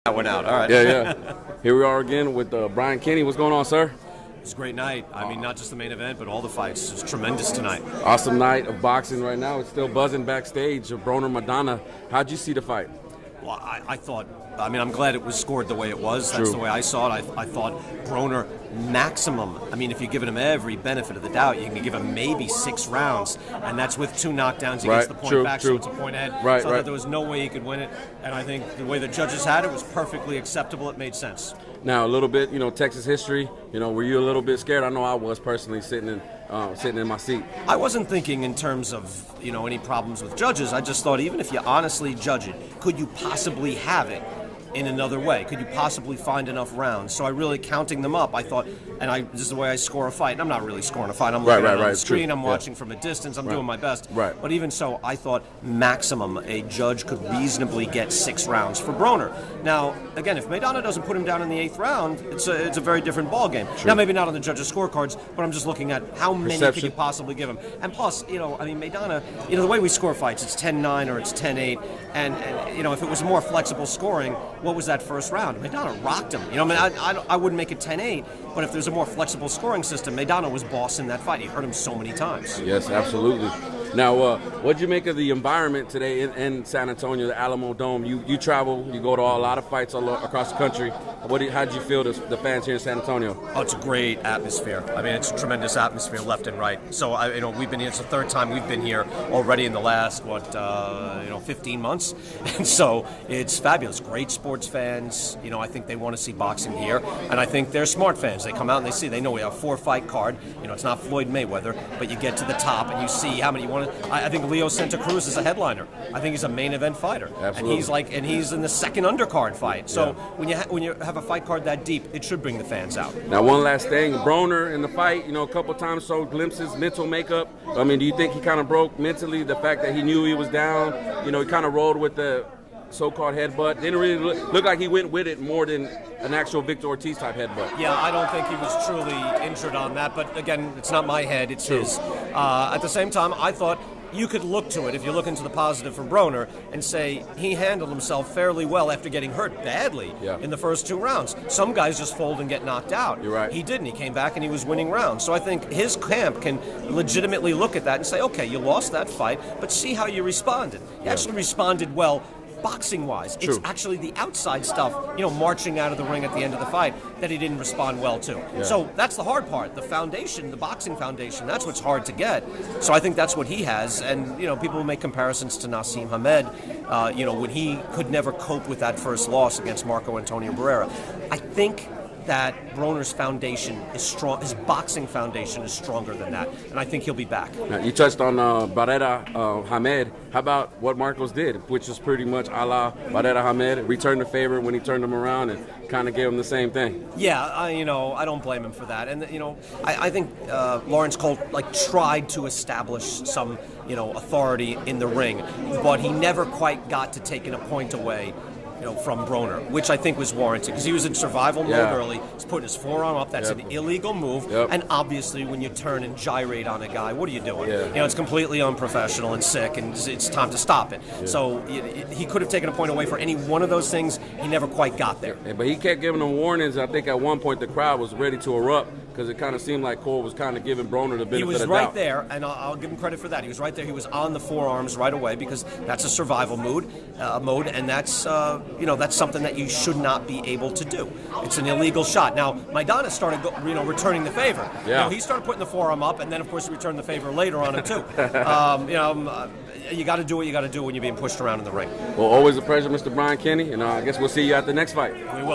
That one out. All right. Yeah. Here we are again with Brian Kenny. What's going on, sir? It's a great night. I mean, not just the main event, but all the fights. It's tremendous tonight. Awesome night of boxing right now. It's still buzzing backstage. Broner, Madonna. How'd you see the fight? Well, I thought, I'm glad it was scored the way it was. That's True. the way I saw it. I thought Broner maximum. I mean, if you're giving him every benefit of the doubt, you can give him maybe 6 rounds, and that's with 2 knockdowns. He gets the point back, so it's a point ahead. Right, so I thought there was no way he could win it, and I think the way the judges had it was perfectly acceptable. It made sense. Now, a little bit, Texas history. Were you a little bit scared? I know I was personally sitting in my seat. I wasn't thinking in terms of any problems with judges. I just thought even if you honestly judge it, could you possibly have it in another way? Could you possibly find enough rounds? So I really, counting them up, I thought, this is the way I score a fight. And I'm not really scoring a fight. I'm looking at it on the screen. I'm watching from a distance. I'm doing my best. Right. But even so, I thought maximum a judge could reasonably get 6 rounds for Broner. Now, again, if Maidana doesn't put him down in the 8th round, it's a very different ballgame. Now, maybe not on the judges' scorecards, but I'm just looking at how many could you possibly give him. And plus, Maidana, the way we score fights, it's 10-9 or it's 10-8. And if it was more flexible scoring, what was that first round? Maidana rocked him. I wouldn't make it 10-8, but if there's a more flexible scoring system, Maidana was boss in that fight. He hurt him so many times. Yes, absolutely. Now, what'd you make of the environment today in San Antonio, the Alamodome? You travel, you go to a lot of fights all across the country. How'd you feel the fans here in San Antonio? Oh, it's a great atmosphere. It's a tremendous atmosphere left and right. So, we've been here. It's the 3rd time we've been here already in the last 15 months, and so it's fabulous. Great sports fans. I think they want to see boxing here, and I think they're smart fans. They come out and they see. They know we have a 4-fight card. It's not Floyd Mayweather, but you get to the top and you see how many you want to. I think Leo Santa Cruz is a headliner. I think he's a main event fighter. Absolutely. And he's in the 2nd undercard fight. So when you have a fight card that deep, it should bring the fans out. Now, one last thing, Broner in the fight, a couple times showed glimpses, mental makeup. Do you think he kind of broke mentally? The fact that he knew he was down, he kind of rolled with the so-called headbutt. Didn't really look like he went with it more than an actual Victor Ortiz type headbutt. Yeah, I don't think he was truly injured on that. But again, it's not my head; it's his. At the same time, I thought you could look to it if you look into the positive for Broner and say he handled himself fairly well after getting hurt badly in the first 2 rounds. Some guys just fold and get knocked out. You're right. He didn't. He came back and he was winning rounds. So I think his camp can legitimately look at that and say, okay, you lost that fight, but see how you responded. You actually responded well. Boxing-wise, it's actually the outside stuff, marching out of the ring at the end of the fight that he didn't respond well to. Yeah. So that's the hard part. The foundation, the boxing foundation, that's what's hard to get. So I think that's what he has. And, people will make comparisons to Naseem Hamed, when he could never cope with that first loss against Marco Antonio Barrera. I think that Broner's foundation is strong. His boxing foundation is stronger than that, and I think he'll be back. Now, you touched on Barrera Hamed. How about what Marcos did, which is pretty much a la Barrera Hamed, returned the favor when he turned him around and kind of gave him the same thing? Yeah, I don't blame him for that. And, I think Lawrence Colt, tried to establish some, authority in the ring, but he never quite got to taking a point away from Broner, which I think was warranted because he was in survival mode early. He's putting his forearm up. That's an illegal move. And obviously, when you turn and gyrate on a guy, what are you doing? It's completely unprofessional and sick, and it's time to stop it. So he could have taken a point away for any one of those things. He never quite got there. But he kept giving them warnings. I think at one point the crowd was ready to erupt because it kind of seemed like Cole was kind of giving Broner the benefit of the doubt. He was right there, and I'll give him credit for that. He was right there. He was on the forearms right away because that's a survival mode, and that's that's something that you should not be able to do. It's an illegal shot. Now, Maidana started, returning the favor. He started putting the forearm up, and then, of course, he returned the favor later on it too. You got to do what you got to do when you're being pushed around in the ring. Well, always a pleasure, Mr. Brian Kenny, and I guess we'll see you at the next fight. We will.